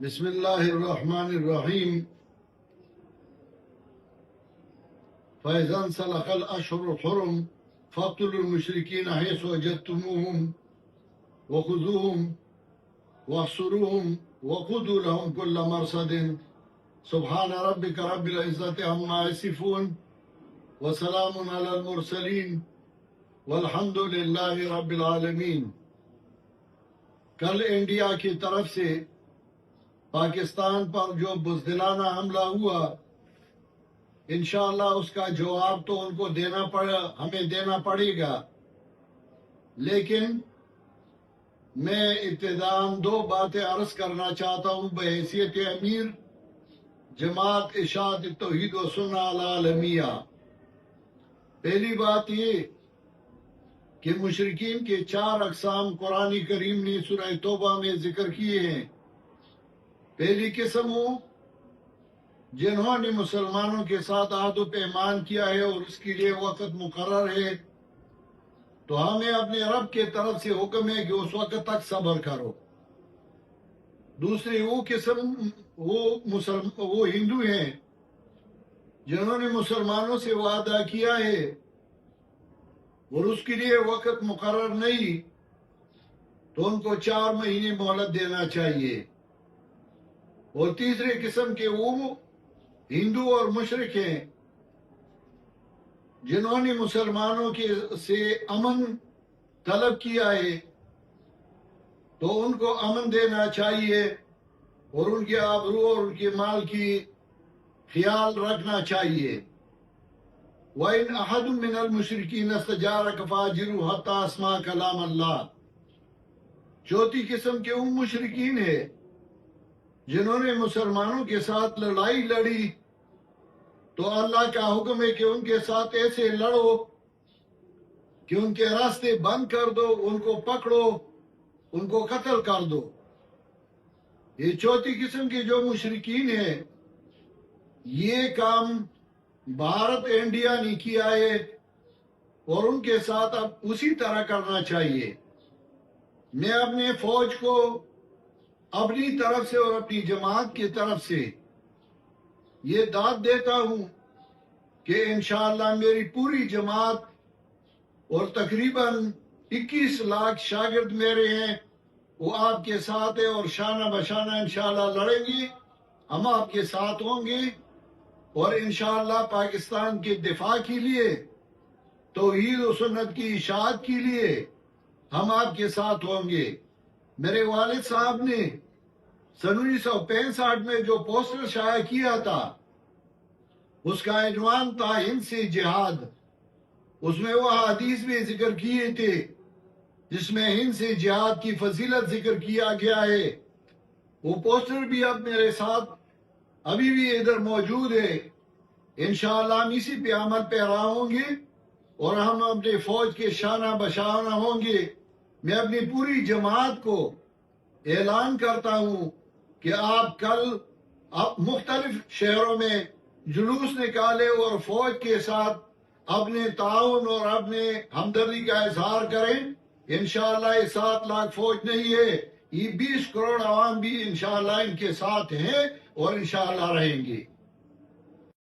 بسم الله الرحمن الرحيم. فإذا انسلخ الأشهر الحرم فاقتلوا المشركين حيث وجدتموهم وخذوهم واحصروهم وقعدوا لهم كل مرصد. سبحان ربك رب العزة عما يصفون وسلام على المرسلين والحمد لله رب العالمين. کل انڈیا کی طرف سے پاکستان پر جو بزدلانہ حملہ ہوا، انشاءاللہ اس کا جواب تو ان کو ہمیں دینا پڑے گا، لیکن میں ابتداً دو باتیں عرض کرنا چاہتا ہوں بحیثیت امیر جماعت اشاعت توحید و سنہ العالمیہ. پہلی بات یہ کہ مشرکین کے 4 اقسام قرآن کریم نے سورہ توبہ میں ذکر کیے ہیں. پہلی قسم وہ جنہوں نے مسلمانوں کے ساتھ عہد و پیمان کیا ہے اور اس کے لیے وقت مقرر ہے، تو ہمیں اپنے رب کے طرف سے حکم ہے کہ اس وقت تک صبر کرو. دوسری وہ قسم وہ ہندو ہیں جنہوں نے مسلمانوں سے وعدہ کیا ہے اور اس کے لیے وقت مقرر نہیں، تو ان کو 4 مہینے مہلت دینا چاہیے. اور تیسری قسم کے وہ ہندو اور مشرک ہیں جنہوں نے مسلمانوں سے امن طلب کیا ہے، تو ان کو امن دینا چاہیے اور ان کے آبرو اور ان کے مال کی خیال رکھنا چاہیے. وَإِنْ أَحَدٌ مِّنَ الْمُشْرِكِينَ اسْتَجَارَكَ فَأَجِرْهُ حَتَّىٰ يَسْمَعَ كَلَامَ اللَّهِ. چوتھی قسم کے وہ مشرکین ہیں جنہوں نے مسلمانوں کے ساتھ لڑائی لڑی، تو اللہ کا حکم ہے کہ ان کے ساتھ ایسے لڑو کہ ان کے راستے بند کر دو، ان کو پکڑو، ان کو قتل کر دو. یہ چوتھی قسم کے جو مشرکین ہیں، یہ کام بھارت انڈیا نے کیا ہے اور ان کے ساتھ اب اسی طرح کرنا چاہیے. میں اپنے فوج کو اپنی طرف سے اور اپنی جماعت کی طرف سے یہ داد دیتا ہوں کہ انشاءاللہ میری پوری جماعت اور تقریباً 21 لاکھ شاگرد میرے ہیں، وہ آپ کے ساتھ ہیں اور شانہ بشانہ انشاءاللہ لڑیں گے. ہم آپ کے ساتھ ہوں گے اور انشاءاللہ پاکستان کے دفاع کے لیے، توحید و سنت کی اشاعت کے لیے ہم آپ کے ساتھ ہوں گے. میرے والد صاحب نے 1965 میں جو پوسٹر شائع کیا تھا، اس کا عنوان تھا ہند سے جہاد. اس میں وہ حدیث بھی ذکر کیے تھے جس میں ہند سے جہاد کی فضیلت ذکر کیا گیا ہے. وہ پوسٹر بھی اب میرے ساتھ ابھی بھی ادھر موجود ہے. انشاءاللہ ہم اسی پہ عمل پیرا ہوں گے اور ہم اپنے فوج کے شانہ بشانہ ہوں گے. میں اپنی پوری جماعت کو اعلان کرتا ہوں کہ آپ کل مختلف شہروں میں جلوس نکالے اور فوج کے ساتھ اپنے تعاون اور اپنے ہمدردی کا اظہار کریں. انشاءاللہ یہ 7 لاکھ فوج نہیں ہے، یہ 20 کروڑ عوام بھی انشاءاللہ ان کے ساتھ ہیں اور انشاءاللہ رہیں گے.